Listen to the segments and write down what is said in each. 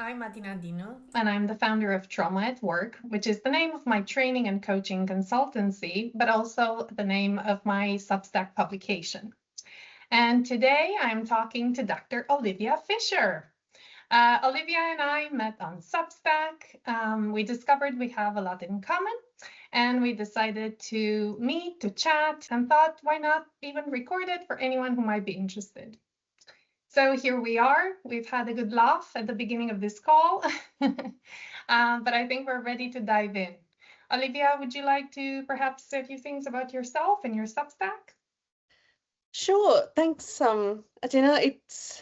I'm Adina Dinu. And I'm the founder of Trauma at Work, which is the name of my training and coaching consultancy, but also the name of my Substack publication. And today I'm talking to Dr. Olivia Fisher. Olivia and I met on Substack. We discovered we have a lot in common, and we decided to meet, to chat, and thought, why not even record it for anyone who might be interested? So here we are. We've had a good laugh at the beginning of this call, but I think we're ready to dive in. Olivia, would you like to perhaps say a few things about yourself and your Substack? Sure. Thanks, Adina. It's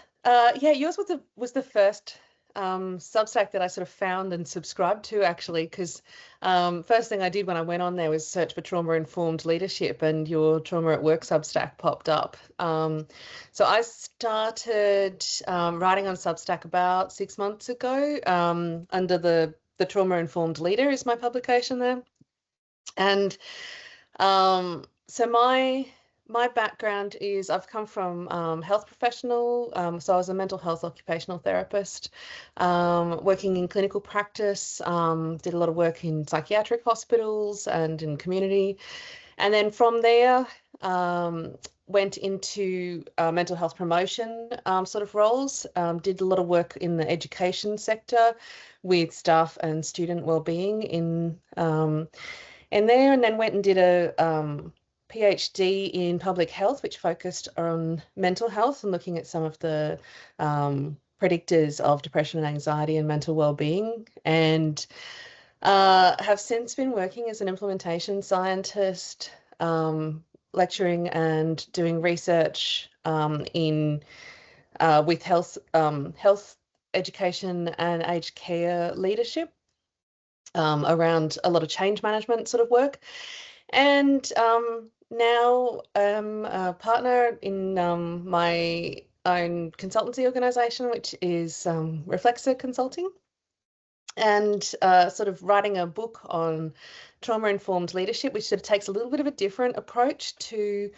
yours was the first Substack that I sort of found and subscribed to actually, because first thing I did when I went on there was search for trauma-informed leadership, and your Trauma at Work Substack popped up. So I started writing on Substack about 6 months ago, under the Trauma-Informed Leader is my publication there, and so my background is I've come from health professional, so I was a mental health occupational therapist, working in clinical practice, did a lot of work in psychiatric hospitals and in community, and then from there went into mental health promotion sort of roles, did a lot of work in the education sector with staff and student wellbeing in there, and then went and did a PhD in public health, which focused on mental health and looking at some of the predictors of depression and anxiety and mental well-being, and have since been working as an implementation scientist, lecturing and doing research in with health education and aged care leadership, around a lot of change management sort of work. And now I'm a partner in my own consultancy organization, which is Reflexa Consulting, and sort of writing a book on trauma-informed leadership, which sort of takes a little bit of a different approach to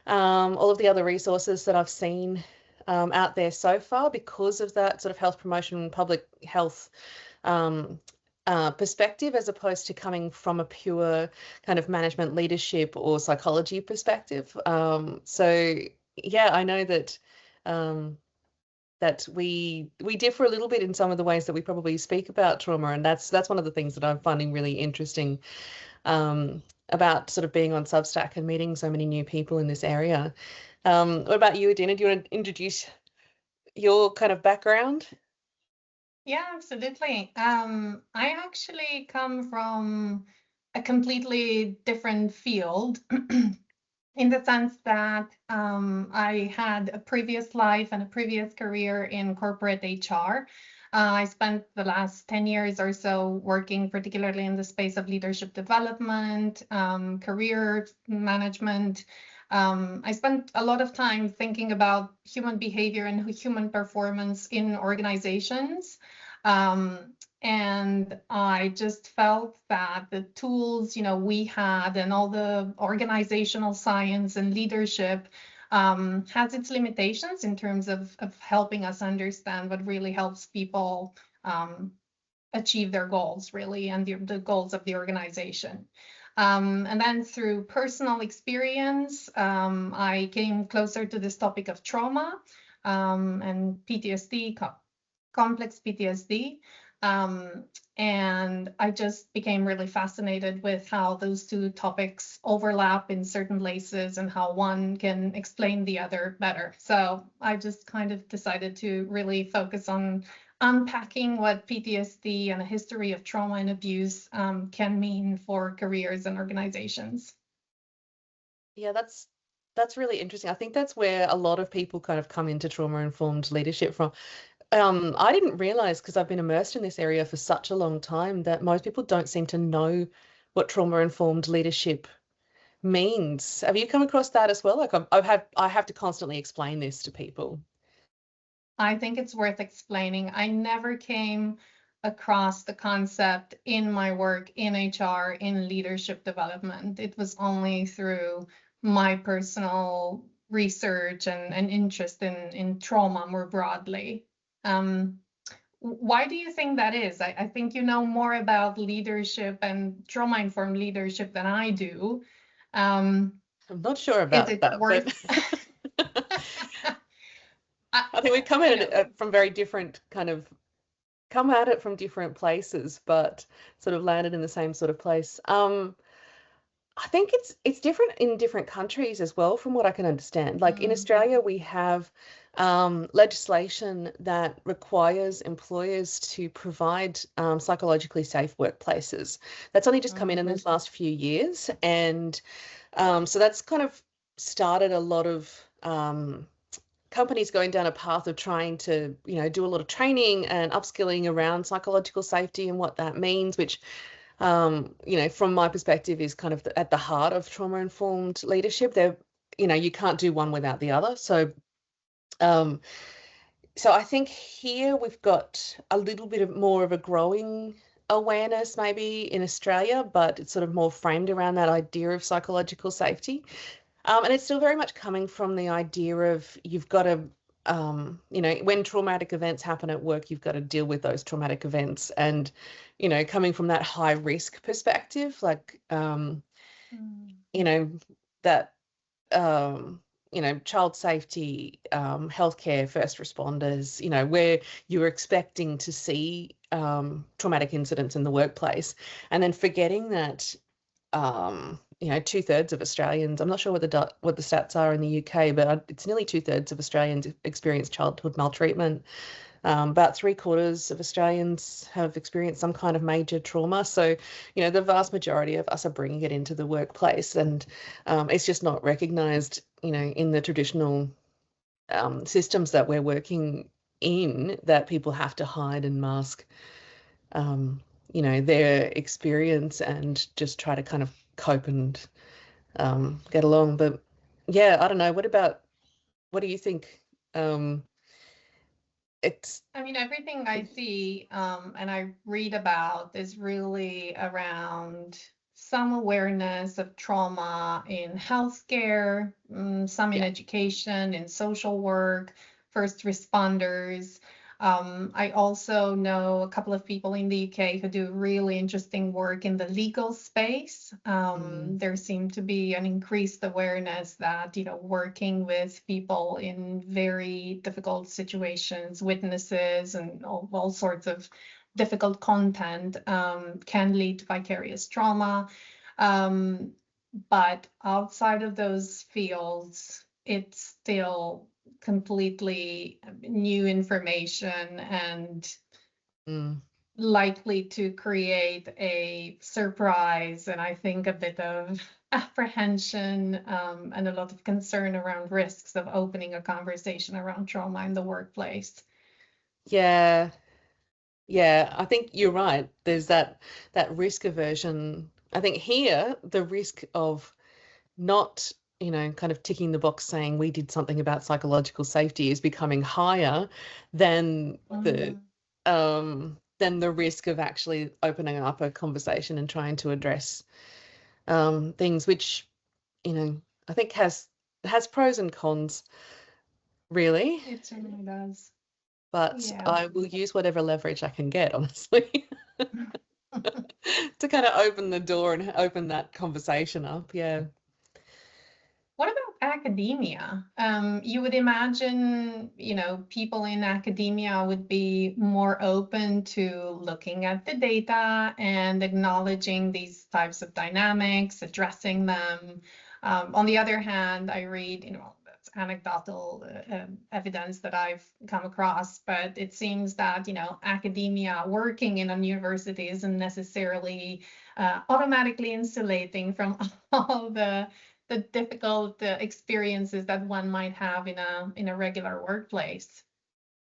all of the other resources that I've seen out there so far, because of that sort of health promotion and public health perspective, as opposed to coming from a pure kind of management leadership or psychology perspective. So yeah, I know that that we differ a little bit in some of the ways that we probably speak about trauma, and that's one of the things that I'm finding really interesting about sort of being on Substack and meeting so many new people in this area. What about you, Adina? Do you want to introduce your kind of background? Yeah, absolutely. I actually come from a completely different field in the sense that I had a previous life and a previous career in corporate HR. I spent the last 10 years or so working particularly in the space of leadership development, career management. I spent a lot of time thinking about human behavior and human performance in organizations. And I just felt that the tools, we had, and all the organizational science and leadership has its limitations in terms of helping us understand what really helps people achieve their goals, really, and the goals of the organization. And then through personal experience, I came closer to this topic of trauma and PTSD, complex PTSD. And I just became really fascinated with how those two topics overlap in certain places and how one can explain the other better. So I just kind of decided to really focus on unpacking what PTSD and a history of trauma and abuse can mean for careers and organizations. Yeah, that's really interesting. I think that's where a lot of people kind of come into trauma-informed leadership from. I didn't realize, because I've been immersed in this area for such a long time, that most people don't seem to know what trauma-informed leadership means. Have you come across that as well? Like I have to constantly explain this to people. I think it's worth explaining. I never came across the concept in my work in HR, in leadership development. It was only through my personal research and interest in trauma more broadly. Um, Why do you think that is? I think you know more about leadership and trauma-informed leadership than I do. I'm not sure Is about it that, worth? but I, I think we come you at know, it from very different come at it from different places, but sort of landed in the same sort of place. I think it's different in different countries as well, from what I can understand. Like in mm, Australia, we have legislation that requires employers to provide psychologically safe workplaces. That's only just come in mm, these last few years, and so that's kind of started a lot of companies going down a path of trying to, do a lot of training and upskilling around psychological safety and what that means, which from my perspective, is kind of at the heart of trauma-informed leadership. You can't do one without the other. Um, so I think here we've got a little bit more of a growing awareness maybe in Australia, but it's sort of more framed around that idea of psychological safety. And it's still very much coming from the idea of you've got to, when traumatic events happen at work, you've got to deal with those traumatic events. And, coming from that high risk perspective, like, mm, that, child safety, healthcare, first responders, where you're expecting to see traumatic incidents in the workplace, and then forgetting that 2/3 of Australians, I'm not sure what the stats are in the UK, but it's nearly 2/3 of Australians experience childhood maltreatment. About 3/4 of Australians have experienced some kind of major trauma. So, the vast majority of us are bringing it into the workplace, and it's just not recognised, in the traditional systems that we're working in, that people have to hide and mask their experience and just try to kind of cope and get along. But yeah, I don't know. What do you think? It's I mean, everything I see and I read about is really around some awareness of trauma in healthcare, some in Yeah. education, in social work, first responders. I also know a couple of people in the UK who do really interesting work in the legal space. Mm, There seemed to be an increased awareness that, working with people in very difficult situations, witnesses, and all sorts of difficult content can lead to vicarious trauma. Um, but outside of those fields, it's still completely new information and mm. likely to create a surprise and I think a bit of apprehension and a lot of concern around risks of opening a conversation around trauma in the workplace. Yeah, yeah. I think you're right. There's that risk aversion. I think here the risk of not, kind of ticking the box saying we did something about psychological safety is becoming higher than the Mm. risk of actually opening up a conversation and trying to address things, which, I think has pros and cons, really. It certainly does. But Yeah. I will use whatever leverage I can get, honestly, to kind of open the door and open that conversation up. Yeah. What about academia? You would imagine, people in academia would be more open to looking at the data and acknowledging these types of dynamics, addressing them. On the other hand, I read, that's anecdotal evidence that I've come across, but it seems that, academia, working in a university isn't necessarily automatically insulating from all the difficult experiences that one might have in a regular workplace.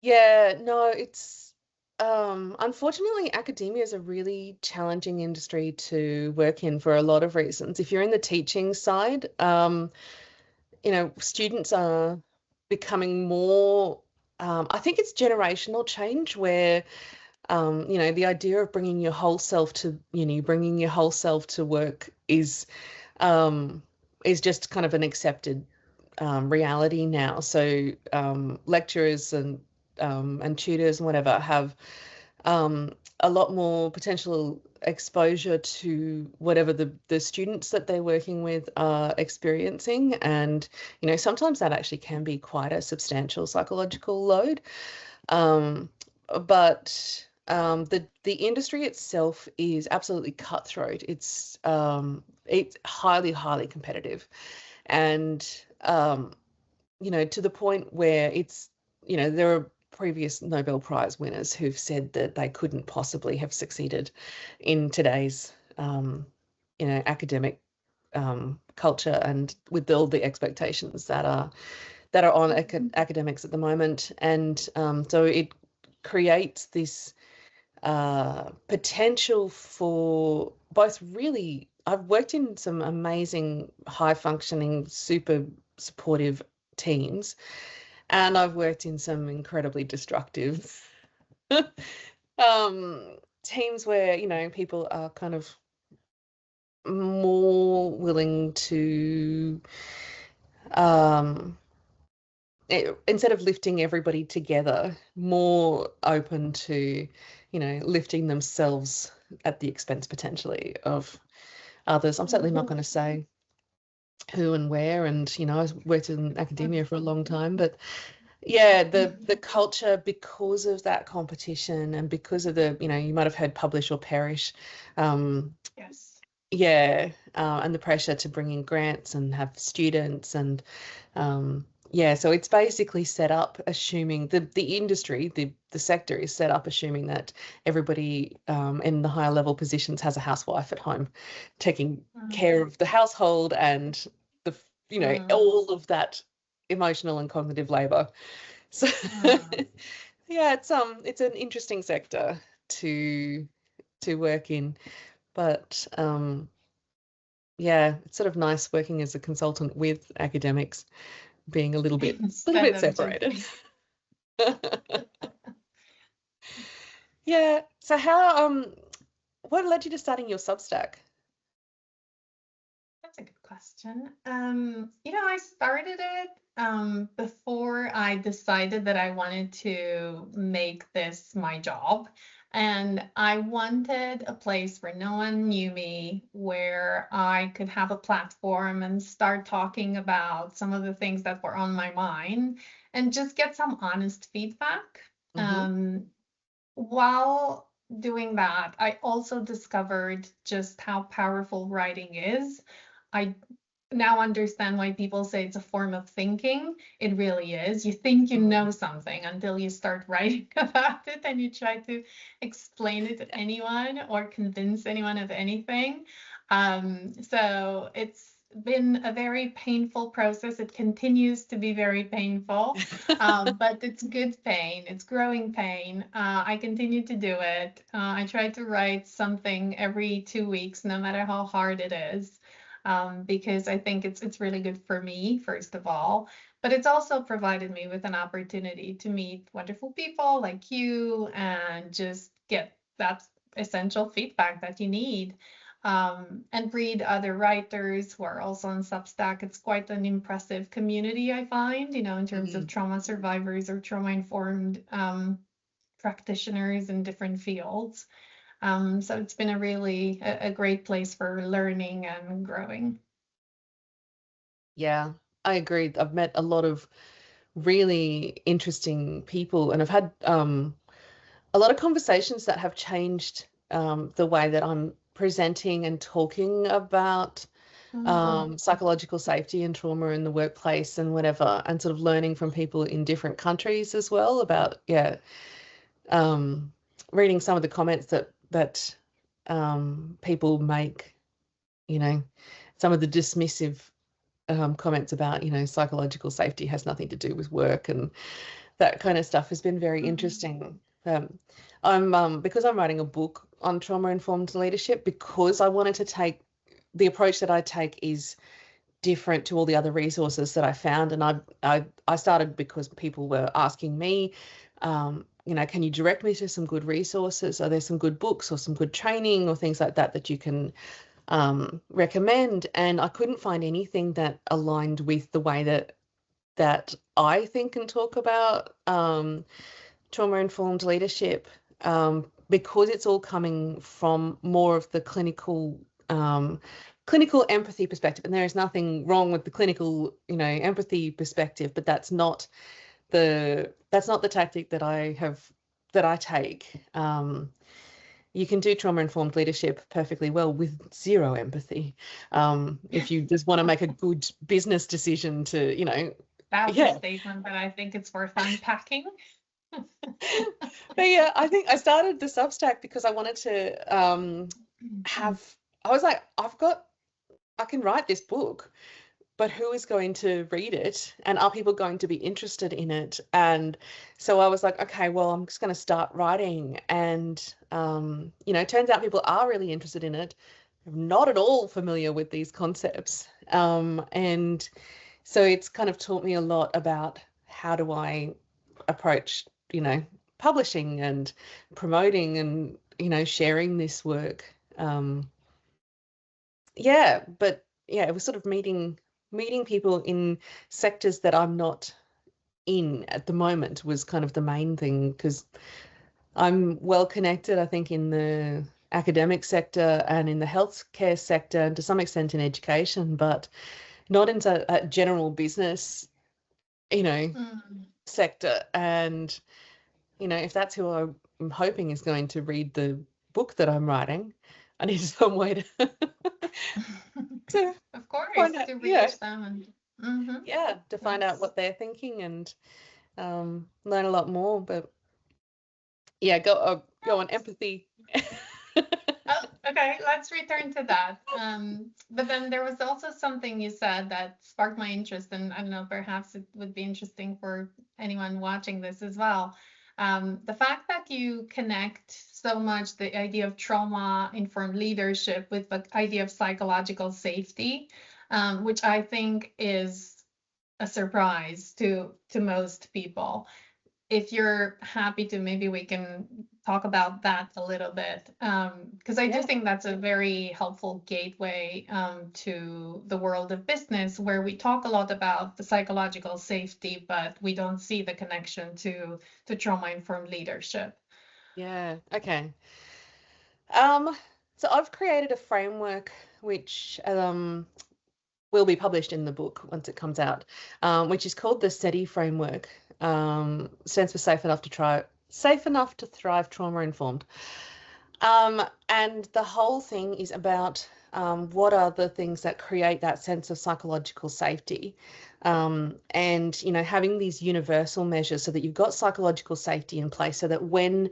Yeah, no, it's unfortunately academia is a really challenging industry to work in for a lot of reasons. If you're in the teaching side, students are becoming more, I think it's generational change where, the idea of bringing your whole self to bringing your whole self to work is just kind of an accepted reality now. So lecturers and and tutors and whatever have a lot more potential exposure to whatever the students that they're working with are experiencing. And, sometimes that actually can be quite a substantial psychological load. But the industry itself is absolutely cutthroat. It's highly, highly competitive. And, to the point where there are previous Nobel Prize winners who've said that they couldn't possibly have succeeded in today's, academic culture, and with all the expectations that are on academics at the moment. And so it creates this potential for both really, I've worked in some amazing, high functioning, super supportive teams, and I've worked in some incredibly destructive teams where, people are kind of more willing to, instead of lifting everybody together, more open to, lifting themselves at the expense potentially of others. I'm certainly not going to say who and where, and, I worked in academia for a long time, but yeah, the culture, because of that competition and because of you might have heard publish or perish. Yes. Yeah, and the pressure to bring in grants and have students, and so it's basically set up assuming the industry, the sector is set up assuming that everybody in the higher level positions has a housewife at home taking care of the household and all of that emotional and cognitive labor. So yeah, it's an interesting sector to work in, but it's sort of nice working as a consultant with academics, being a little bit separated. Yeah. So how what led you to starting your Substack? That's a good question. I started it before I decided that I wanted to make this my job. And I wanted a place where no one knew me, where I could have a platform and start talking about some of the things that were on my mind and just get some honest feedback. While doing that, I also discovered just how powerful writing is. I now understand why people say it's a form of thinking. It really is. You think you know something until you start writing about it and you try to explain it to anyone or convince anyone of anything. So it's been a very painful process. It continues to be very painful, but it's good pain. It's growing pain. I continue to do it. I try to write something every 2 weeks, no matter how hard it is. Because I think it's really good for me, first of all, but it's also provided me with an opportunity to meet wonderful people like you and just get that essential feedback that you need, and read other writers who are also on Substack. It's quite an impressive community, I find, in terms of trauma survivors or trauma-informed practitioners in different fields. So it's been a really a great place for learning and growing. Yeah, I agree. I've met a lot of really interesting people, and I've had a lot of conversations that have changed the way that I'm presenting and talking about psychological safety and trauma in the workplace and whatever, and sort of learning from people in different countries as well about, reading some of the comments that people make, some of the dismissive comments about, psychological safety has nothing to do with work, and that kind of stuff has been very interesting. Because I'm writing a book on trauma-informed leadership, because I wanted to take the approach that I take is different to all the other resources that I found. And I started because people were asking me, can you direct me to some good resources? Are there some good books or some good training or things like that you can recommend? And I couldn't find anything that aligned with the way that I think and talk about trauma-informed leadership, because it's all coming from more of the clinical empathy perspective, and there is nothing wrong with the clinical, empathy perspective, but that's not the tactic that I take. You can do trauma-informed leadership perfectly well with zero empathy. If you just want to make a good business decision to, That's a statement that I think it's worth unpacking. But yeah, I think I started the Substack because I wanted to I was like, I can write this book, but who is going to read it, and are people going to be interested in it? And so I was like, okay, well, I'm just going to start writing. And it turns out people are really interested in it. I'm not at all familiar with these concepts, and so it's kind of taught me a lot about how do I approach publishing and promoting and sharing this work. But it was sort of meeting people in sectors that I'm not in at the moment was kind of the main thing, because I'm well connected, I think, in the academic sector and in the healthcare sector, and to some extent in education, but not into a general business, sector. And if that's who I'm hoping is going to read the book that I'm writing, I need some way to of course, to reach them and to find out what they're thinking and learn a lot more. But go on empathy. Oh, okay, let's return to that. But then there was also something you said that sparked my interest, and I don't know, perhaps it would be interesting for anyone watching this as well. The fact that you connect so much the idea of trauma-informed leadership with the idea of psychological safety, which I think is a surprise to most people. If you're happy to, maybe we can talk about that a little bit, because I do think that's a very helpful gateway to the world of business, where we talk a lot about the psychological safety, but we don't see the connection to trauma-informed leadership. Yeah, okay. So I've created a framework which will be published in the book once it comes out, which is called the SETI framework. Stands for Safe Enough to Thrive Trauma Informed. And the whole thing is about what are the things that create that sense of psychological safety, and having these universal measures so that you've got psychological safety in place, so that when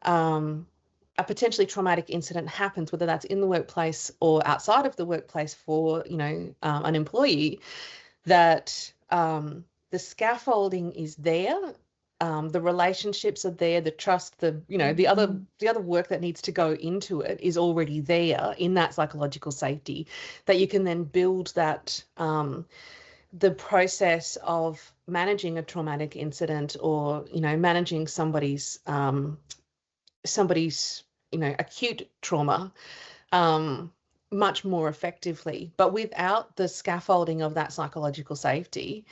a potentially traumatic incident happens, whether that's in the workplace or outside of the workplace for an employee, that the scaffolding is there, the relationships are there, the trust, the other work that needs to go into it is already there in that psychological safety, that you can then build that the process of managing a traumatic incident, or managing somebody's acute trauma much more effectively. But without the scaffolding of that psychological safety,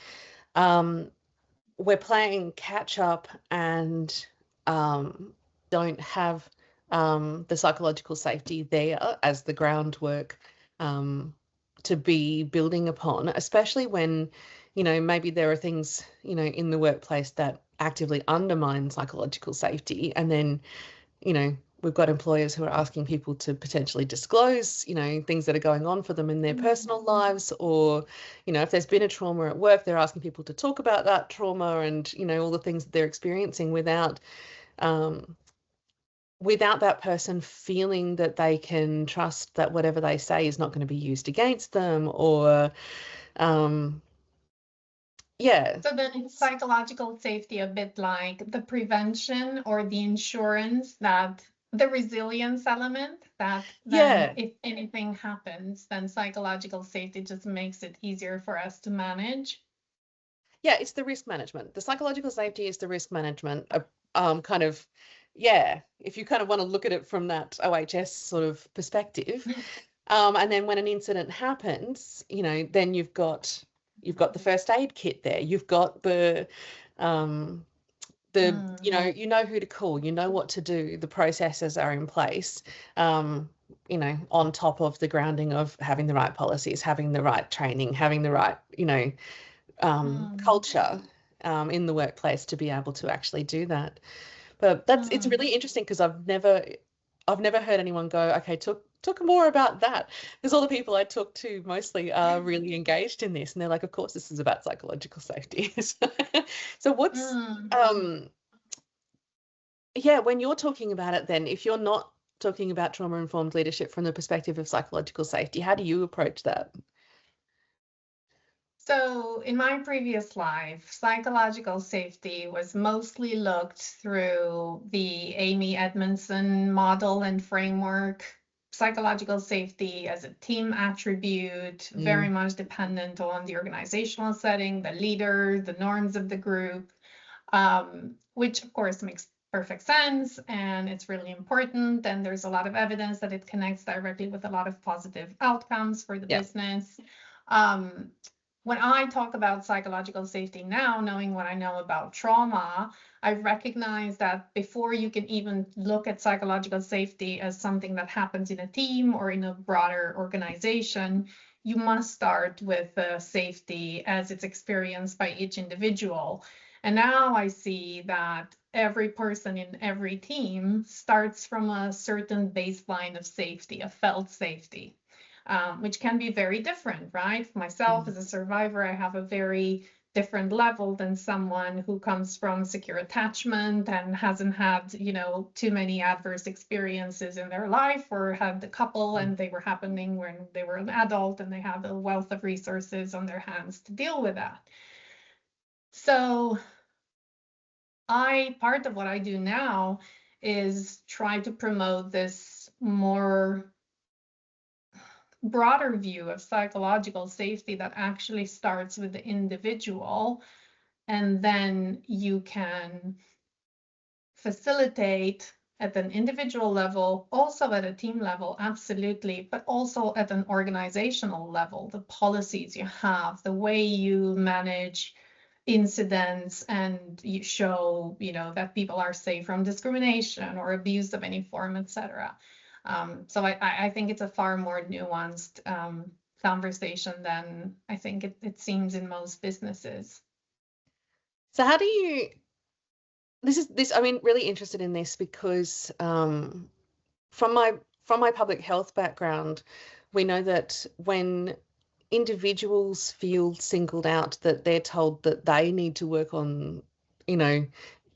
we're playing catch up and don't have the psychological safety there as the groundwork to be building upon, especially when maybe there are things in the workplace that actively undermine psychological safety, and then we've got employers who are asking people to potentially disclose, things that are going on for them in their personal lives, or, if there's been a trauma at work, they're asking people to talk about that trauma and, all the things that they're experiencing without that person feeling that they can trust that whatever they say is not going to be used against them, or, So then it's psychological safety, a bit like the prevention or the insurance, that the resilience element, that then if anything happens, then psychological safety just makes it easier for us to manage. Yeah, it's the risk management. The psychological safety is the risk management. If you kind of want to look at it from that OHS sort of perspective. And then when an incident happens, then you've got the first aid kit there. You've got the you know who to call, you know what to do, the processes are in place, on top of the grounding of having the right policies, having the right training, having the right, culture in the workplace to be able to actually do that. But it's really interesting because I've never heard anyone go, okay, talk more about that, because all the people I talk to mostly are really engaged in this, and they're like, of course this is about psychological safety. So what's when you're talking about it, then if you're not talking about trauma-informed leadership from the perspective of psychological safety, how do you approach that? So in my previous life, psychological safety was mostly looked through the Amy Edmondson model and framework. Psychological safety as a team attribute, very much dependent on the organizational setting, the leader, the norms of the group, which of course makes perfect sense, and it's really important. And there's a lot of evidence that it connects directly with a lot of positive outcomes for the business. When I talk about psychological safety now, knowing what I know about trauma, I recognize that before you can even look at psychological safety as something that happens in a team or in a broader organization, you must start with safety as it's experienced by each individual. And now I see that every person in every team starts from a certain baseline of safety, a felt safety. Which can be very different, right? For myself as a survivor, I have a very different level than someone who comes from secure attachment and hasn't had, too many adverse experiences in their life, or had a couple and they were happening when they were an adult and they have a wealth of resources on their hands to deal with that. So part of what I do now is try to promote this more broader view of psychological safety that actually starts with the individual, and then you can facilitate at an individual level, also at a team level, absolutely, but also at an organizational level, the policies you have, the way you manage incidents, and you show, that people are safe from discrimination or abuse of any form, etc. So I think it's a far more nuanced conversation than I think it seems in most businesses. So how do you, really interested in this because from my public health background, we know that when individuals feel singled out, that they're told that they need to work on,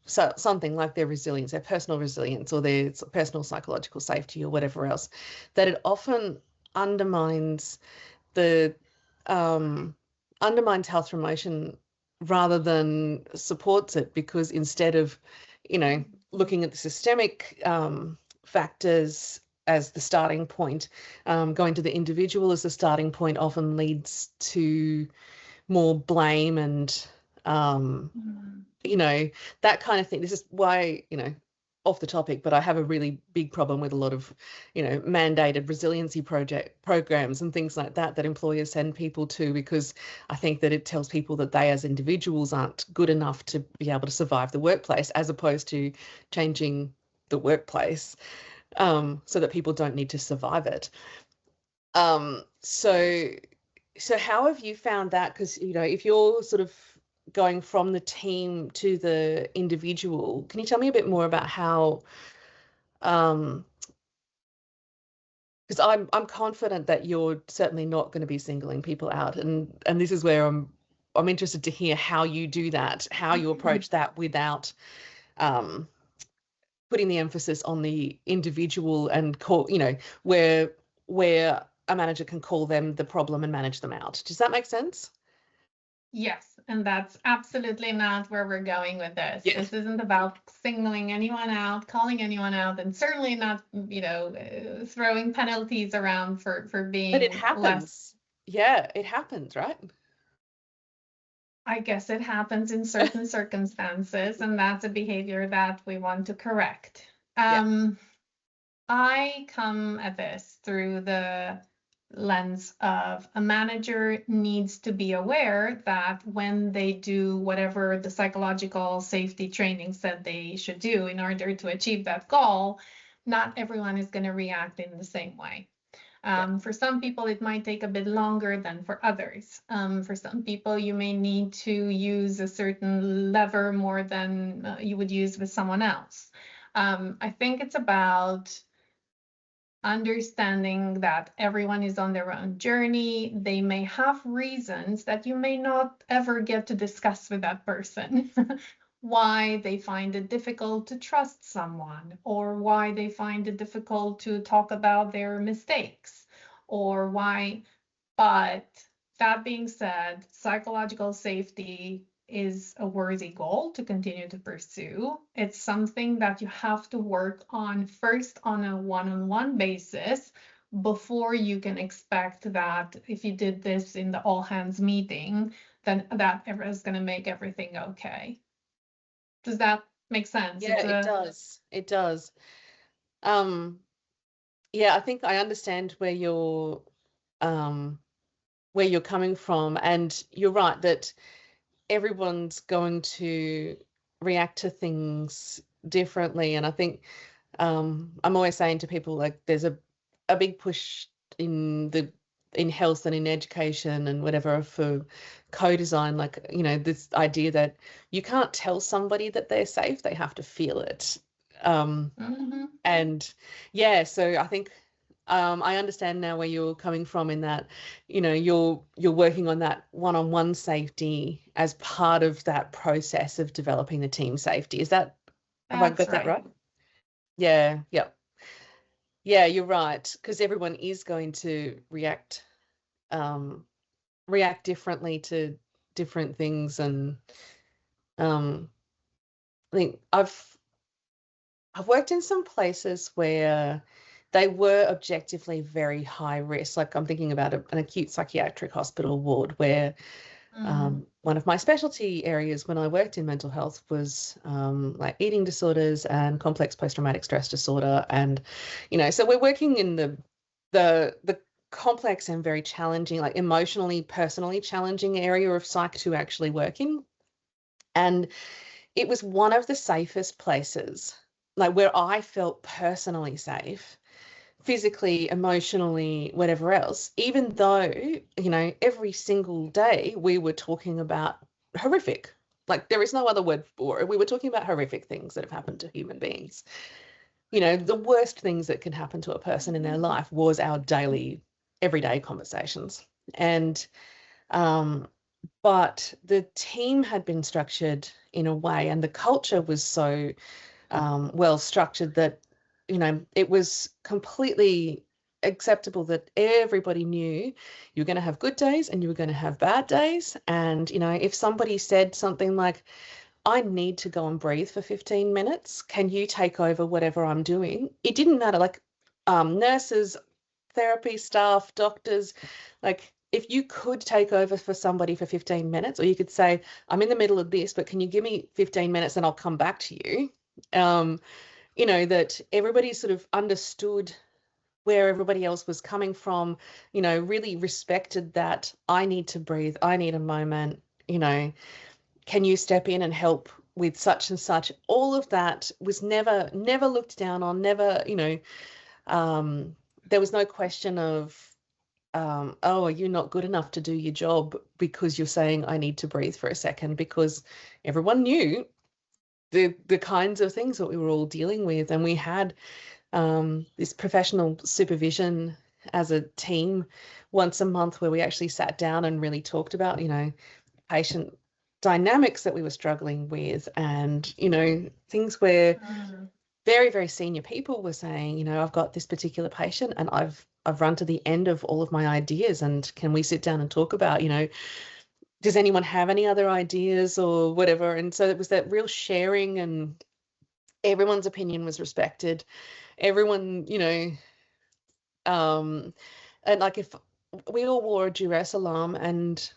something like their resilience, their personal resilience, or their personal psychological safety, or whatever else, that it often undermines health promotion rather than supports it, because instead of, looking at the systemic factors as the starting point, going to the individual as the starting point often leads to more blame and that kind of thing. This is why, off the topic, but I have a really big problem with a lot of, mandated resiliency programs and things like that employers send people to, because I think that it tells people that they as individuals aren't good enough to be able to survive the workplace, as opposed to changing the workplace so that people don't need to survive it. So how have you found that? Because, if you're sort of going from the team to the individual, can you tell me a bit more about how, because I'm confident that you're certainly not going to be singling people out, and this is where I'm interested to hear how you do that, how you approach that without putting the emphasis on the individual, and call, where a manager can call them the problem and manage them out. Does that make sense? Yes, and that's absolutely not where we're going with this. Yeah. This isn't about singling anyone out, calling anyone out, and certainly not, throwing penalties around for being But it happens. less. Yeah, it happens, right? I guess it happens in certain circumstances, and that's a behavior that we want to correct. I come at this through the lens of a manager needs to be aware that when they do whatever the psychological safety training said they should do in order to achieve that goal, not everyone is going to react in the same way. For some people, it might take a bit longer than for others. For some people, you may need to use a certain lever more than you would use with someone else. I think it's about understanding that everyone is on their own journey. They may have reasons that you may not ever get to discuss with that person. Why they find it difficult to trust someone, or why they find it difficult to talk about their mistakes, or why. But that being said, psychological safety is a worthy goal to continue to pursue. It's something that you have to work on first on a one-on-one basis before you can expect that if you did this in the all hands meeting, then that is going to make everything okay. Does that make sense? Yeah, it does. It does. Yeah, I think I understand where you're coming from, and you're right that everyone's going to react to things differently. And I think I'm always saying to people, like, there's a big push in health and in education and whatever for co-design, like, you know, this idea that you can't tell somebody that they're safe, they have to feel it. And yeah, so I think I understand now where you're coming from in that, you know, you're working on that one-on-one safety as part of that process of developing the team safety. Have I got that right? Yeah, yeah. Yeah, you're right, because everyone is going to react differently to different things. And I think I've worked in some places where they were objectively very high risk. Like, I'm thinking about an acute psychiatric hospital ward where one of my specialty areas when I worked in mental health was like eating disorders and complex post-traumatic stress disorder. And, you know, so we're working in the complex and very challenging, like emotionally, personally challenging area of psych to actually work in. And it was one of the safest places, like, where I felt personally safe, physically, emotionally, whatever else, even though, you know, every single day we were talking about horrific, like, there is no other word for it. We were talking about horrific things that have happened to human beings. You know, the worst things that can happen to a person in their life was our daily, everyday conversations. And but the team had been structured in a way, and the culture was so well structured that, you know, it was completely acceptable that everybody knew you were going to have good days and you were going to have bad days. And, you know, if somebody said something like, I need to go and breathe for 15 minutes, can you take over whatever I'm doing? It didn't matter, like, nurses, therapy staff, doctors, like, if you could take over for somebody for 15 minutes, or you could say, I'm in the middle of this, but can you give me 15 minutes and I'll come back to you? You know, that everybody sort of understood where everybody else was coming from, you know, really respected that I need to breathe, I need a moment, you know, can you step in and help with such and such? All of that was never looked down on, never, you know, there was no question of, oh, are you not good enough to do your job because you're saying I need to breathe for a second? Because everyone knew the kinds of things that we were all dealing with. And we had this professional supervision as a team once a month where we actually sat down and really talked about, you know, patient dynamics that we were struggling with, and, you know, things where very, very senior people were saying, you know, I've got this particular patient and I've run to the end of all of my ideas, and can we sit down and talk about, you know, does anyone have any other ideas or whatever? And so it was that real sharing, and everyone's opinion was respected. Everyone, you know, and like, if we all wore a duress alarm, and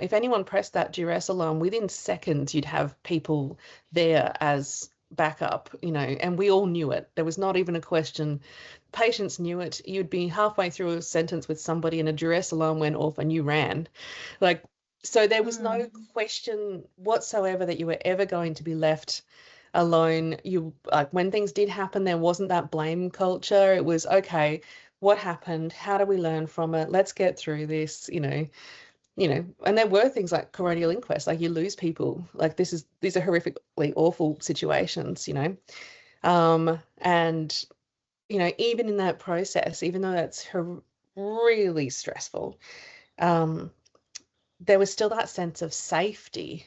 if anyone pressed that duress alarm, within seconds you'd have people there as backup, you know, and we all knew it. There was not even a question. Patients knew it. You'd be halfway through a sentence with somebody and a duress alarm went off and you ran. Like, so there was no question whatsoever that you were ever going to be left alone. You, like, when things did happen, there wasn't that blame culture. It was, okay, what happened? How do we learn from it? Let's get through this, you know, and there were things like coronial inquest, like you lose people, like these are horrifically awful situations, you know. And, you know, even in that process, even though that's really stressful, there was still that sense of safety,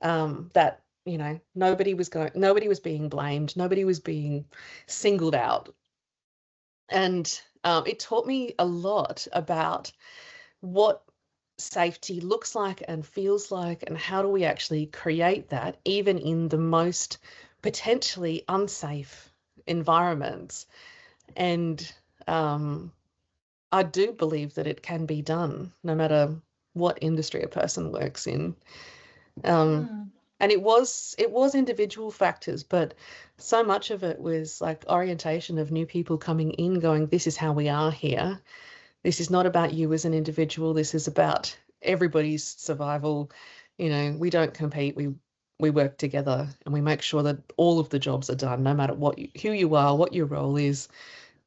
that, you know, nobody was being blamed, nobody was being singled out. And it taught me a lot about what safety looks like and feels like, and how do we actually create that even in the most potentially unsafe environments. And I do believe that it can be done no matter what industry a person works in. And it was individual factors, but so much of it was like orientation of new people coming in going, this is how we are here. This is not about you as an individual. This is about everybody's survival. You know, we don't compete. We work together and we make sure that all of the jobs are done, no matter who you are, what your role is.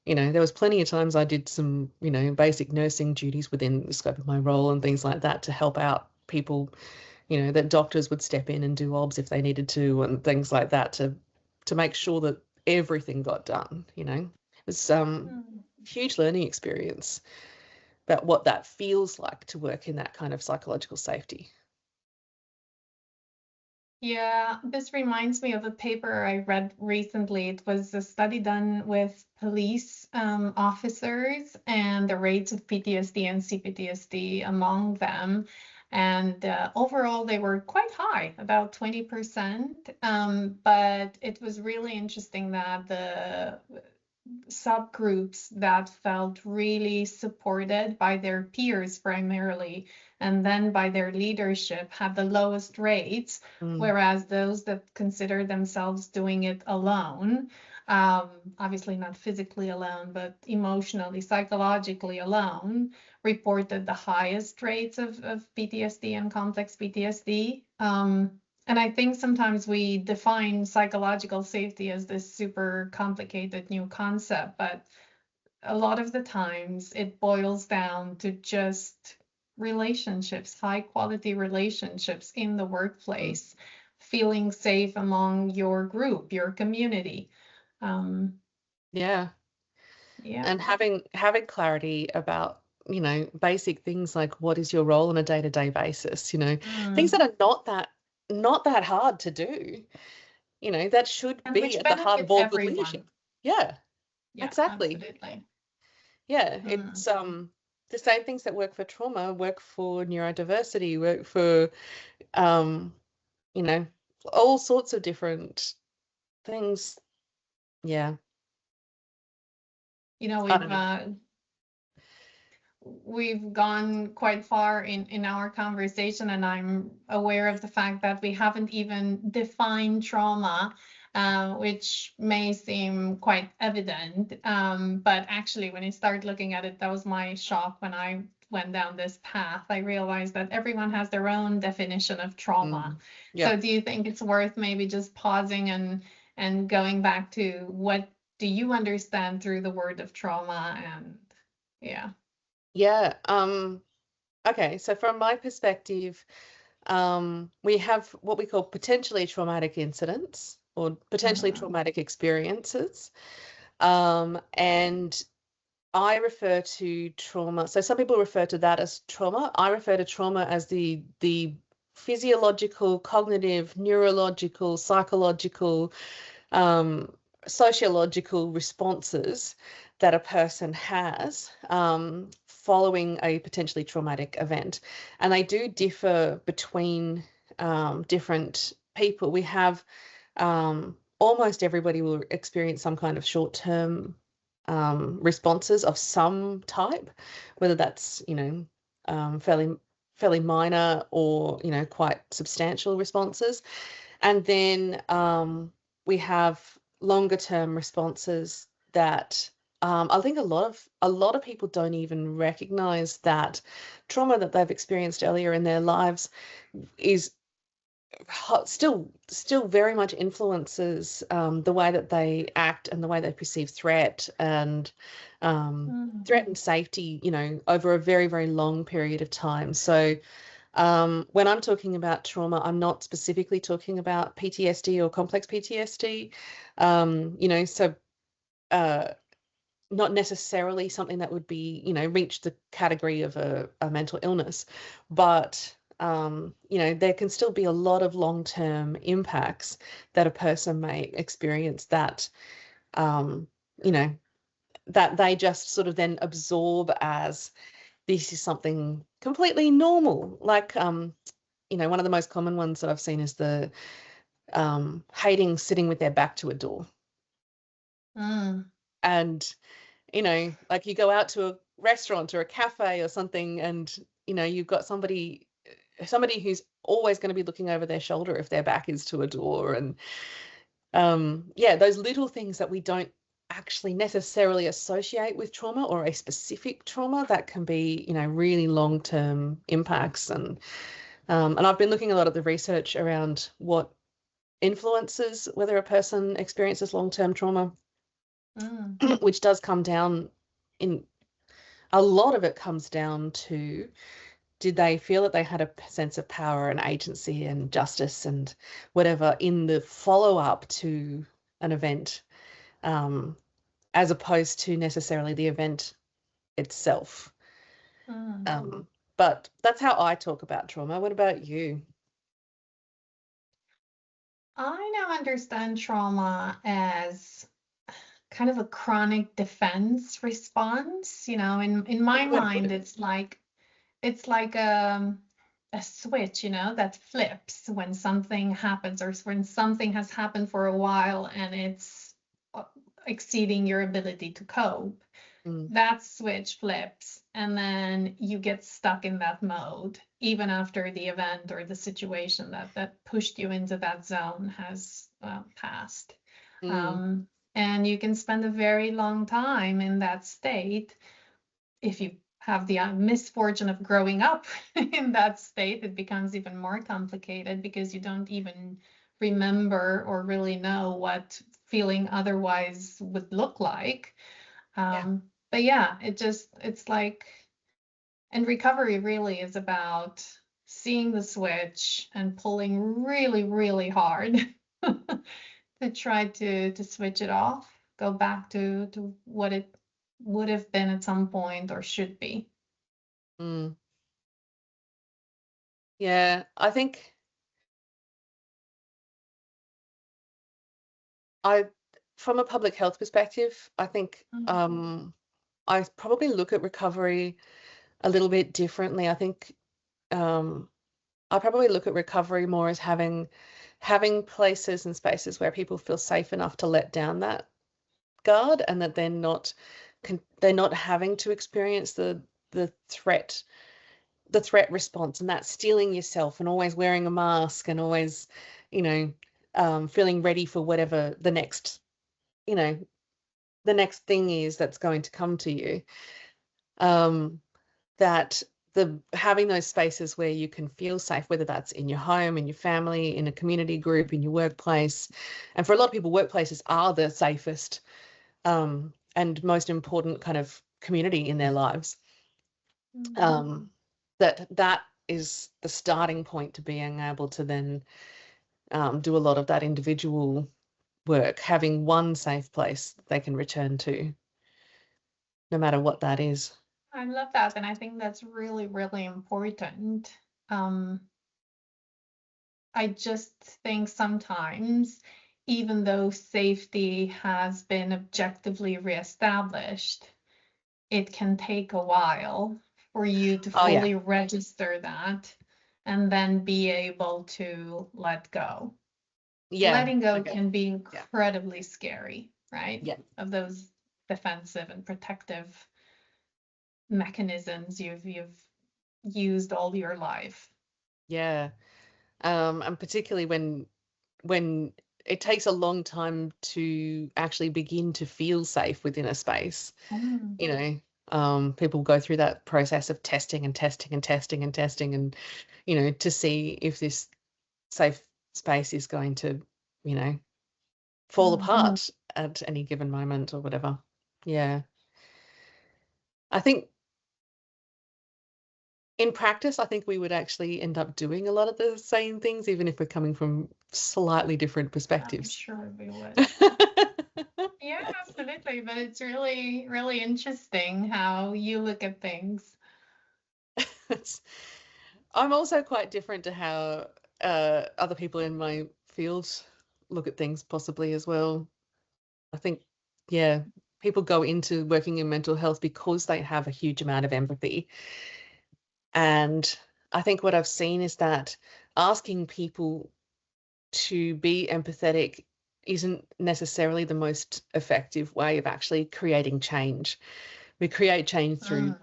You know, there was plenty of times I did some, you know, basic nursing duties within the scope of my role and things like that to help out people, you know, that doctors would step in and do obs if they needed to and things like that to make sure that everything got done, you know. It was huge learning experience about what that feels like to work in that kind of psychological safety. Yeah, this reminds me of a paper I read recently. It was a study done with police officers and the rates of PTSD and CPTSD among them. And overall, they were quite high, about 20%. But it was really interesting that the subgroups that felt really supported by their peers primarily and then by their leadership had the lowest rates, whereas those that consider themselves doing it alone, obviously not physically alone, but emotionally, psychologically alone, reported the highest rates of PTSD and complex PTSD. And I think sometimes we define psychological safety as this super complicated new concept, but a lot of the times it boils down to just relationships, high quality relationships in the workplace, feeling safe among your group, your community. Yeah. And having clarity about, you know, basic things like what is your role on a day-to-day basis, you know, things that are not that hard to do, you know, that should and be which at the heart of all good everyone. leadership. Yeah, exactly. Absolutely. Yeah, it's the same things that work for trauma work for neurodiversity, work for you know, all sorts of different things. Yeah. You know, we've gone quite far in our conversation, and I'm aware of the fact that we haven't even defined trauma, which may seem quite evident. But actually, when I started looking at it, that was my shock when I went down this path. I realized that everyone has their own definition of trauma. So do you think it's worth maybe just pausing and going back to what do you understand through the word of trauma? And yeah. Okay, so from my perspective, we have what we call potentially traumatic incidents or potentially traumatic experiences. And I refer to trauma. So some people refer to that as trauma. I refer to trauma as the physiological, cognitive, neurological, psychological, sociological responses that a person has following a potentially traumatic event. And they do differ between different people. We have almost everybody will experience some kind of short-term responses of some type, whether that's, you know, fairly minor or, you know, quite substantial responses. And then we have longer term responses that I think a lot of people don't even recognize that trauma that they've experienced earlier in their lives is still very much influences the way that they act and the way they perceive threat and threat and safety, over a very, very long period of time. So when I'm talking about trauma, I'm not specifically talking about PTSD or complex PTSD, so not necessarily something that would be, reach the category of a mental illness, but there can still be a lot of long-term impacts that a person may experience that, that they just sort of then absorb as this is something completely normal. Like, one of the most common ones that I've seen is the hating sitting with their back to a door. And, like you go out to a restaurant or a cafe or something and, you've got somebody who's always going to be looking over their shoulder if their back is to a door. And those little things that we don't actually necessarily associate with trauma or a specific trauma that can be, really long-term impacts. And I've been looking a lot at the research around what influences whether a person experiences long-term trauma, which does come down in a lot of it comes down to, did they feel that they had a sense of power and agency and justice and whatever in the follow-up to an event, as opposed to necessarily the event itself. But that's how I talk about trauma. What about you? I now understand trauma as kind of a chronic defense response. In my mind, it's like a switch, that flips when something happens or when something has happened for a while and it's exceeding your ability to cope. That switch flips and then you get stuck in that mode even after the event or the situation that pushed you into that zone has passed. And you can spend a very long time in that state. If you have the misfortune of growing up in that state, it becomes even more complicated because you don't even remember or really know what feeling otherwise would look like. But yeah, it's like, and recovery really is about seeing the switch and pulling really, really hard to try to switch it off, go back to what it would have been at some point or should be. Yeah, I think from a public health perspective, I think I probably look at recovery a little bit differently. I think I probably look at recovery more as having places and spaces where people feel safe enough to let down that guard, and that they're not having to experience the threat response, and that steeling yourself and always wearing a mask and always feeling ready for whatever the next thing is that's going to come to you. That having those spaces where you can feel safe, whether that's in your home, in your family, in a community group, in your workplace. And for a lot of people, workplaces are the safest and most important kind of community in their lives. That is the starting point to being able to then do a lot of that individual work, having one safe place they can return to, no matter what that is. I love that. And I think that's really, really important. I just think sometimes, even though safety has been objectively reestablished, it can take a while for you to fully register that and then be able to let go. Letting go can be incredibly scary, right? Of those defensive and protective mechanisms you've used all your life. And particularly when it takes a long time to actually begin to feel safe within a space. Mm. You know, people go through that process of testing and testing and testing and testing, and you know, to see if this safe space is going to, you know, fall apart at any given moment or whatever. Yeah. I think in practice, I think we would actually end up doing a lot of the same things, even if we're coming from slightly different I'm perspectives. sure we would. Yeah, absolutely. But it's really, really interesting how you look at things. I'm also quite different to how other people in my field look at things, possibly as well. I think, yeah, people go into working in mental health because they have a huge amount of empathy. And I think what I've seen is that asking people to be empathetic isn't necessarily the most effective way of actually creating change. We create change through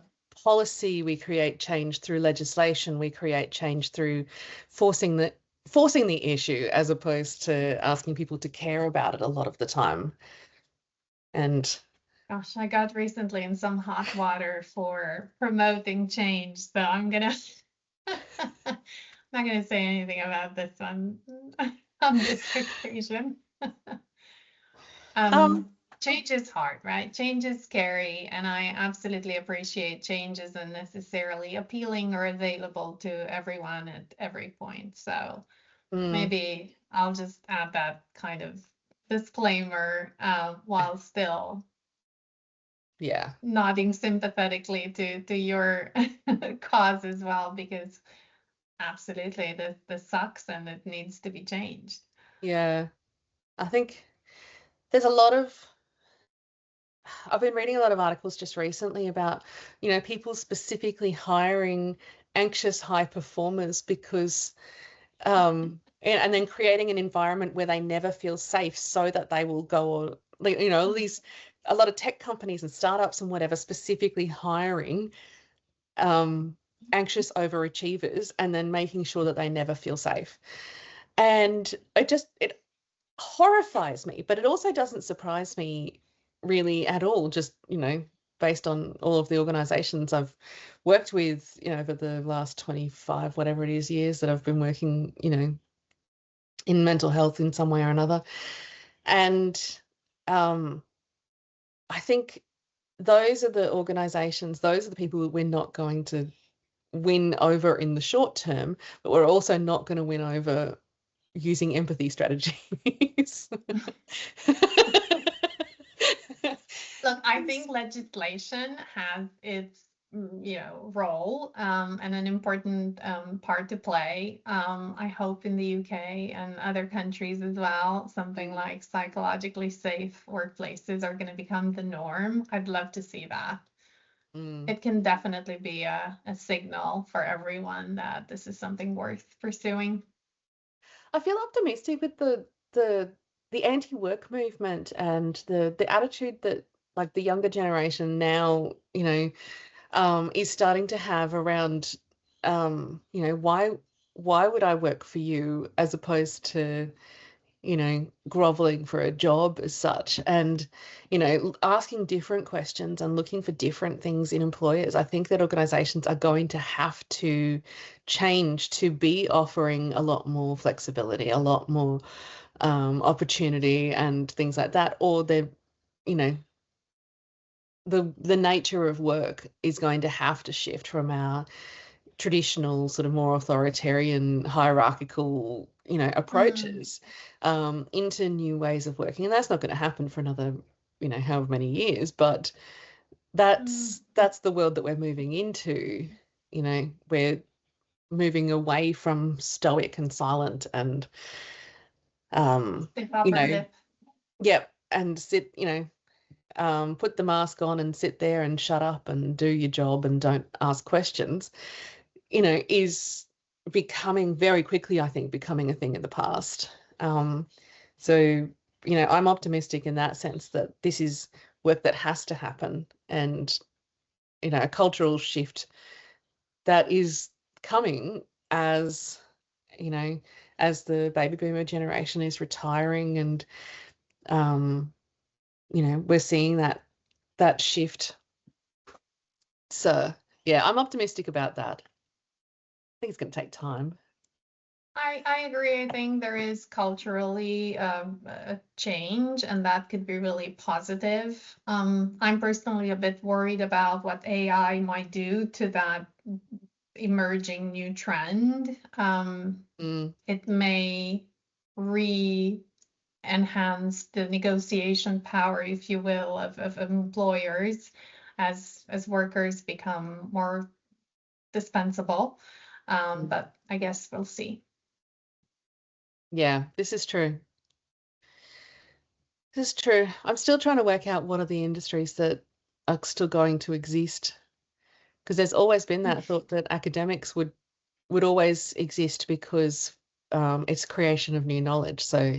policy, we create change through legislation, we create change through forcing the issue, as opposed to asking people to care about it a lot of the time. And Gosh, I got recently in some hot water for promoting change, so I'm gonna I'm not gonna say anything about this one on this occasion. Change is hard, right? Change is scary, and I absolutely appreciate change isn't necessarily appealing or available to everyone at every point. So maybe I'll just add that kind of disclaimer while still yeah, nodding sympathetically to your cause as well, because absolutely this sucks and it needs to be changed. yeah. I think there's a lot of I've been reading a lot of articles just recently about, you know, people specifically hiring anxious high performers because and then creating an environment where they never feel safe so that they will go, you know, a lot of tech companies and startups and whatever specifically hiring anxious overachievers and then making sure that they never feel safe. And it horrifies me, but it also doesn't surprise me really at all, just, you know, based on all of the organizations I've worked with, you know, over the last 25, whatever it is, years that I've been working, you know, in mental health in some way or another. And I think those are the organizations, those are the people that we're not going to win over in the short term, but we're also not going to win over using empathy strategies. Look, I think legislation has its role and an important part to play. I hope in the UK and other countries as well, something like psychologically safe workplaces are going to become the norm. I'd love to see that. It can definitely be a signal for everyone that this is something worth pursuing. I feel optimistic with the anti-work movement and the attitude that like the younger generation now, you know, is starting to have around, you know, why would I work for you as opposed to, you know, groveling for a job as such, and, you know, asking different questions and looking for different things in employers. I think that organizations are going to have to change to be offering a lot more flexibility, a lot more opportunity and things like that, or they're, you know, the nature of work is going to have to shift from our traditional sort of more authoritarian hierarchical, you know, approaches into new ways of working. And that's not going to happen for another, you know, however many years, but that's the world that we're moving into. You know, we're moving away from stoic and silent and Step up you and know, lip. yep, and sit, you know, put the mask on and sit there and shut up and do your job and don't ask questions, you know, is becoming very quickly, I think, becoming a thing of the past. So, you know, I'm optimistic in that sense that this is work that has to happen, and, you know, a cultural shift that is coming as, you know, as the baby boomer generation is retiring, and we're seeing that shift. So yeah, I'm optimistic about that. I think it's going to take time. I agree. I think there is culturally a change, and that could be really positive. I'm personally a bit worried about what AI might do to that emerging new trend. It may enhance the negotiation power, if you will, of employers as workers become more dispensable. But I guess we'll see. Yeah, this is true. This is true. I'm still trying to work out what are the industries that are still going to exist, because there's always been that thought that academics would always exist because it's creation of new knowledge. So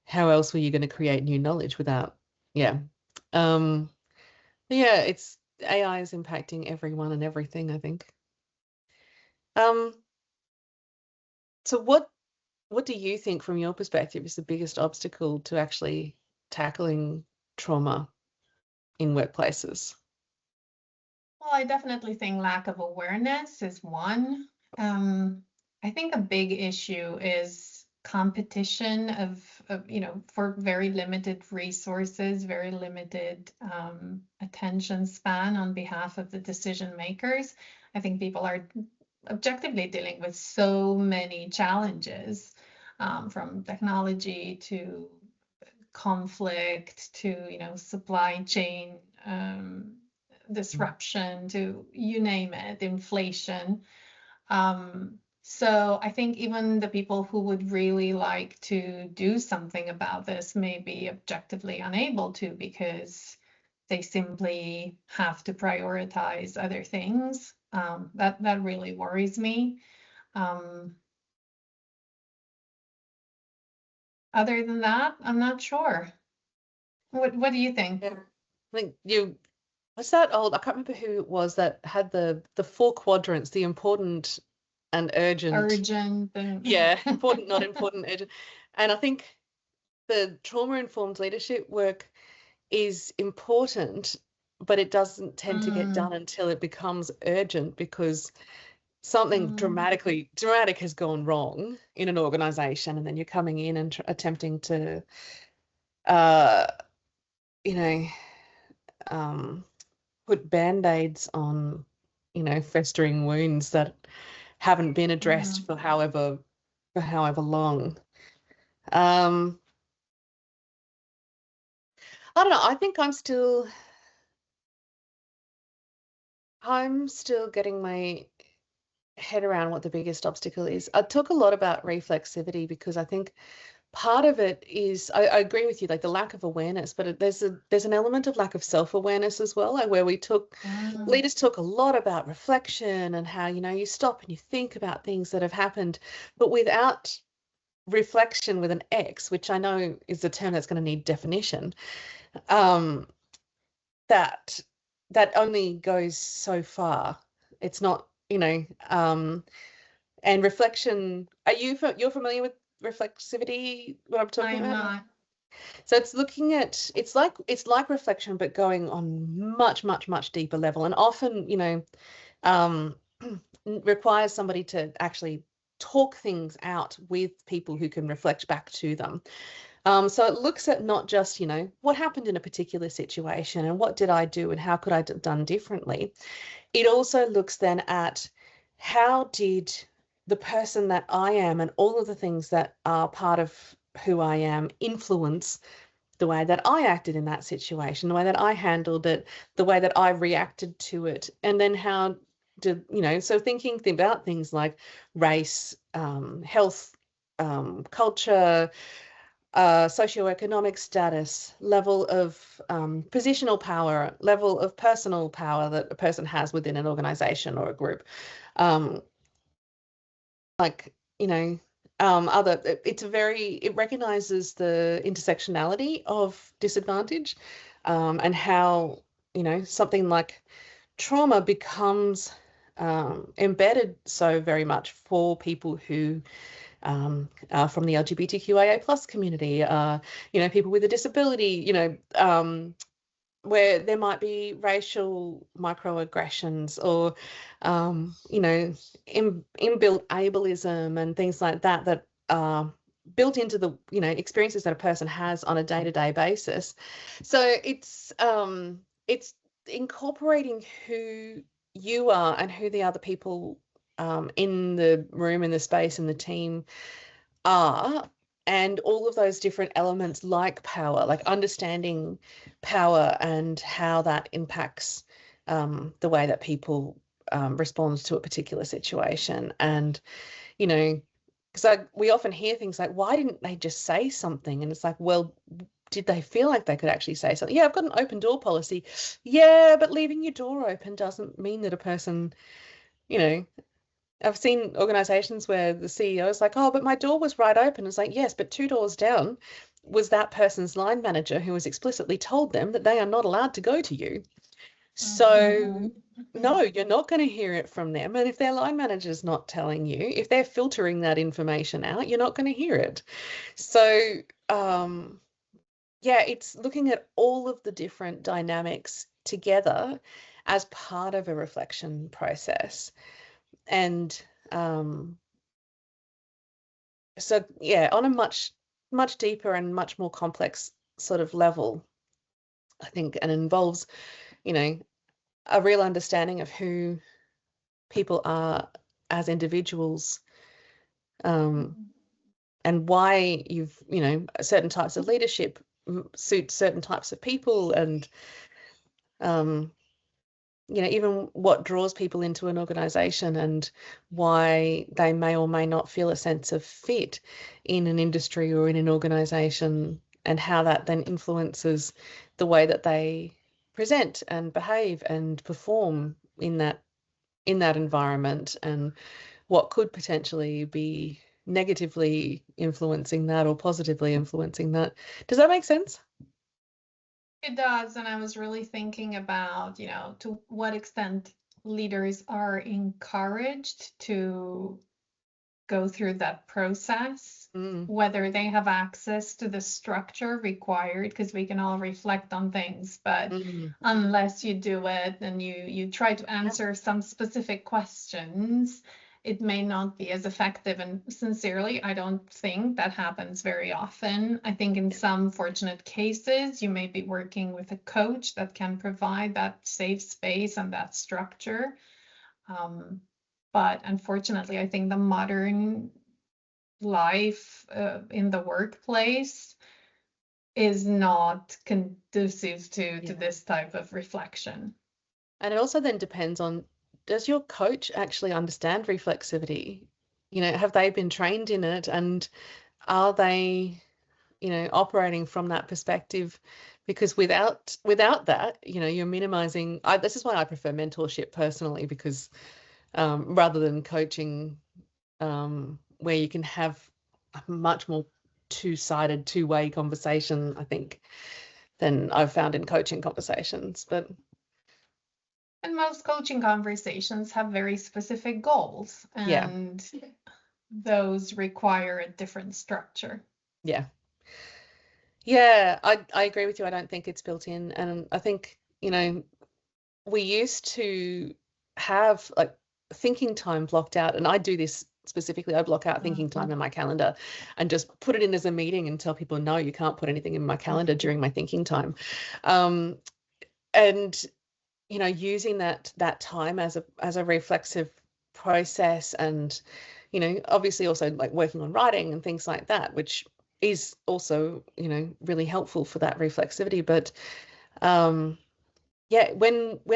how else were you going to create new knowledge without? Yeah. Yeah, it's AI is impacting everyone and everything, I think. So what do you think, from your perspective, is the biggest obstacle to actually tackling trauma in workplaces? Well, I definitely think lack of awareness is one. I think a big issue is competition for very limited resources, very limited attention span on behalf of the decision makers. I think people are objectively dealing with so many challenges, from technology to conflict to supply chain disruption to you name it, inflation. So I think even the people who would really like to do something about this may be objectively unable to, because they simply have to prioritize other things. That really worries me. Other than that, I'm not sure. What do you think? Yeah. I think what's that old, I can't remember who it was that had the 4 quadrants, the important and urgent. Urgent and Yeah, important, not important, urgent. And I think the trauma-informed leadership work is important, but it doesn't tend to get done until it becomes urgent, because something dramatic has gone wrong in an organization, and then you're coming in and attempting to put band-aids on festering wounds that haven't been addressed for however long. I don't know. I think I'm still getting my head around what the biggest obstacle is. I talk a lot about reflexivity because I think part of it is, I agree with you, like the lack of awareness, but there's an element of lack of self-awareness as well, like where leaders talk a lot about reflection and how you stop and you think about things that have happened, but without reflection with an X, which I know is a term that's going to need definition, that only goes so far. It's not, and reflection. You're familiar with reflexivity, what I'm talking about? I'm not. So it's looking at, it's like reflection, but going on much, much, much deeper level, and often, requires somebody to actually talk things out with people who can reflect back to them. So it looks at not just, what happened in a particular situation and what did I do and how could I have done differently. It also looks then at how did the person that I am and all of the things that are part of who I am influence the way that I acted in that situation, the way that I handled it, the way that I reacted to it, and then how did, so thinking about things like race, health, culture, socioeconomic status, level of positional power, level of personal power that a person has within an organization or a group. It recognizes the intersectionality of disadvantage, and how, something like trauma becomes embedded so very much for people who from the LGBTQIA plus community, people with a disability, where there might be racial microaggressions or, inbuilt ableism and things like that that are built into the, experiences that a person has on a day-to-day basis. So it's incorporating who you are and who the other people in the room, in the space, in the team are, and all of those different elements like power, like understanding power and how that impacts the way that people respond to a particular situation. And, because we often hear things like, why didn't they just say something? And it's like, well, did they feel like they could actually say something? Yeah, I've got an open door policy. Yeah, but leaving your door open doesn't mean that a person, I've seen organizations where the CEO is like, oh, but my door was right open. It's like, yes, but 2 doors down was that person's line manager who has explicitly told them that they are not allowed to go to you. So no, you're not going to hear it from them. And if their line manager is not telling you, if they're filtering that information out, you're not going to hear it. So it's looking at all of the different dynamics together as part of a reflection process. And on a much deeper and much more complex sort of level, I think, and involves, a real understanding of who people are as individuals, and why certain types of leadership suit certain types of people, and even what draws people into an organization and why they may or may not feel a sense of fit in an industry or in an organization, and how that then influences the way that they present and behave and perform in that environment, and what could potentially be negatively influencing that or positively influencing that. Does that make sense? It does. And I was really thinking about, to what extent leaders are encouraged to go through that process, whether they have access to the structure required, because we can all reflect on things, but unless you do it and you try to answer some specific questions, it may not be as effective. And sincerely, I don't think that happens very often. I think in some fortunate cases, you may be working with a coach that can provide that safe space and that structure. But unfortunately, I think the modern life in the workplace is not conducive to this type of reflection. And it also then depends on, does your coach actually understand reflexivity? Have they been trained in it, and are they, operating from that perspective? Because without that, you're minimizing. This is why I prefer mentorship personally, because rather than coaching, where you can have a much more two-sided, two-way conversation, I think, than I've found in coaching conversations. And most coaching conversations have very specific goals, and those require a different structure. Yeah, I agree with you. I don't think it's built in. And I think, we used to have like thinking time blocked out, and I do this specifically. I block out thinking time in my calendar and just put it in as a meeting and tell people, no, you can't put anything in my calendar during my thinking time. And using that time as a reflexive process, and obviously also like working on writing and things like that, which is also really helpful for that reflexivity. But when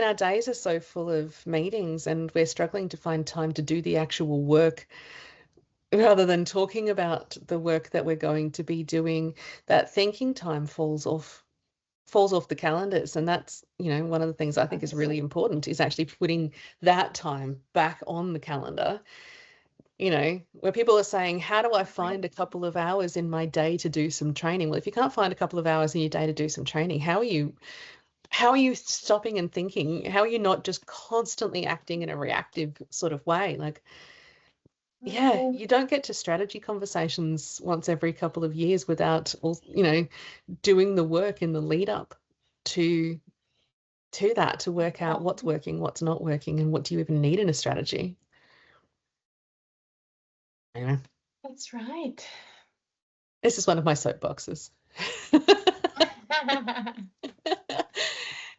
our days are so full of meetings and we're struggling to find time to do the actual work, rather than talking about the work that we're going to be doing, that thinking time falls off the calendars. And that's, one of the things I think is really important, is actually putting that time back on the calendar. Where people are saying, how do I find a couple of hours in my day to do some training? Well, if you can't find a couple of hours in your day to do some training, how are you stopping and thinking? How are you not just constantly acting in a reactive sort of way? Like, yeah, you don't get to strategy conversations once every couple of years without, doing the work in the lead up to that, to work out what's working, what's not working, and what do you even need in a strategy. Anyway, That's right. this is one of my soapboxes.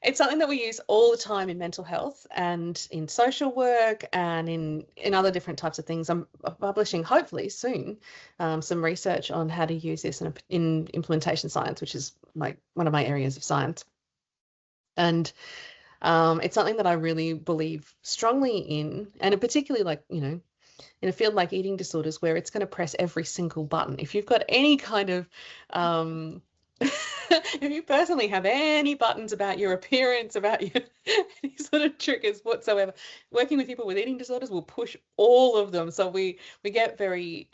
It's something that we use all the time in mental health and in social work and in other different types of things. I'm publishing, hopefully soon, some research on how to use this in implementation science, which is one of my areas of science. And it's something that I really believe strongly in, and particularly in a field like eating disorders, where it's going to press every single button. If you've got any kind of if you personally have any buttons about your appearance, about your any sort of triggers whatsoever, working with people with eating disorders will push all of them. So we get very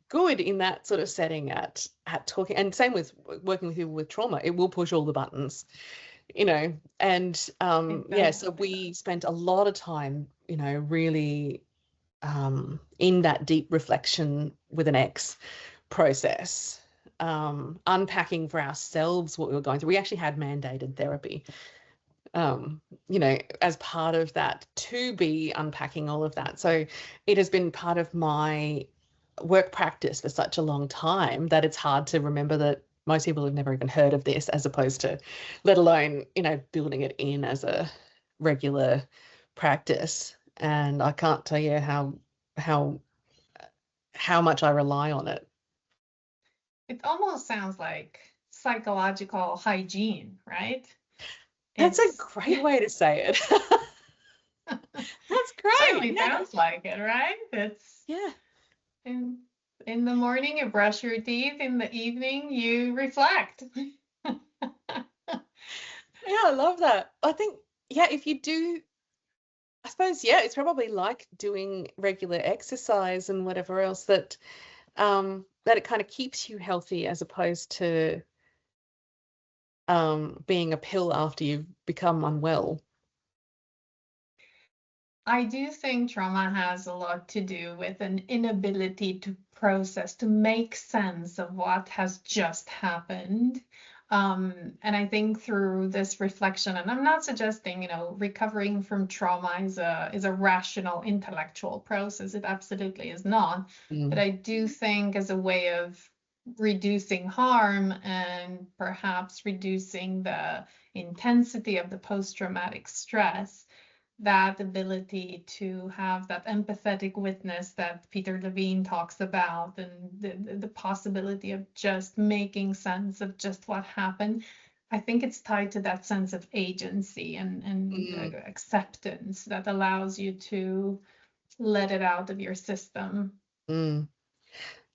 good in that sort of setting at talking, and same with working with people with trauma. It will push all the buttons, and so we spent a lot of time, really in that deep reflection with an X process, unpacking for ourselves what we were going through. We actually had mandated therapy, as part of that, to be unpacking all of that. So it has been part of my work practice for such a long time that it's hard to remember that most people have never even heard of this, as opposed to, let alone, building it in as a regular practice. And I can't tell you how much I rely on it. It almost sounds like psychological hygiene, right? That's a great way to say it. That's great. Certainly sounds like it, right? It's yeah. In the morning you brush your teeth, in the evening you reflect. Yeah, I love that. I think, if you do, I suppose, it's probably like doing regular exercise and whatever else, that it kind of keeps you healthy, as opposed to being a pill after you've become unwell. I do think trauma has a lot to do with an inability to process, to make sense of what has just happened. And I think through this reflection, and I'm not suggesting, recovering from trauma is a rational intellectual process. It absolutely is not. But I do think, as a way of reducing harm and perhaps reducing the intensity of the post-traumatic stress, that ability to have that empathetic witness that Peter Levine talks about, and the possibility of just making sense of just what happened. I think it's tied to that sense of agency and acceptance that allows you to let it out of your system.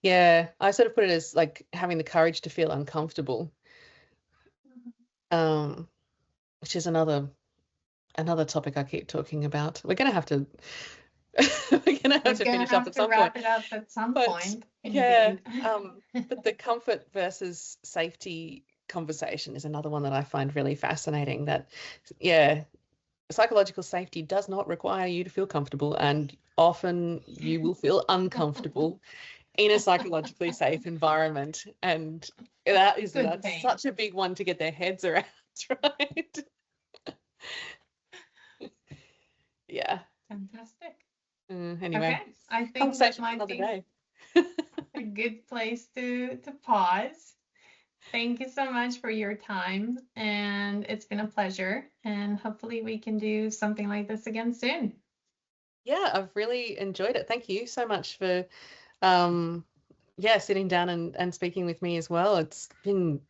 Yeah, I sort of put it as like having the courage to feel uncomfortable, which is another topic I keep talking about. We're gonna have to finish up at some point. Wrap it up at some point. Yeah, but the comfort versus safety conversation is another one that I find really fascinating. That, psychological safety does not require you to feel comfortable, and often you will feel uncomfortable in a psychologically safe environment, and that's such a big one to get their heads around, right? Yeah. Fantastic. Anyway, okay. I think conversation that might another be day. a good place to pause. Thank you so much for your time, and it's been a pleasure, and hopefully we can do something like this again soon. Yeah, I've really enjoyed it. Thank you so much for sitting down and speaking with me as well. It's been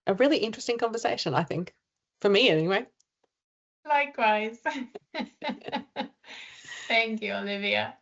a really interesting conversation, I think, for me anyway. Likewise. Thank you, Olivia.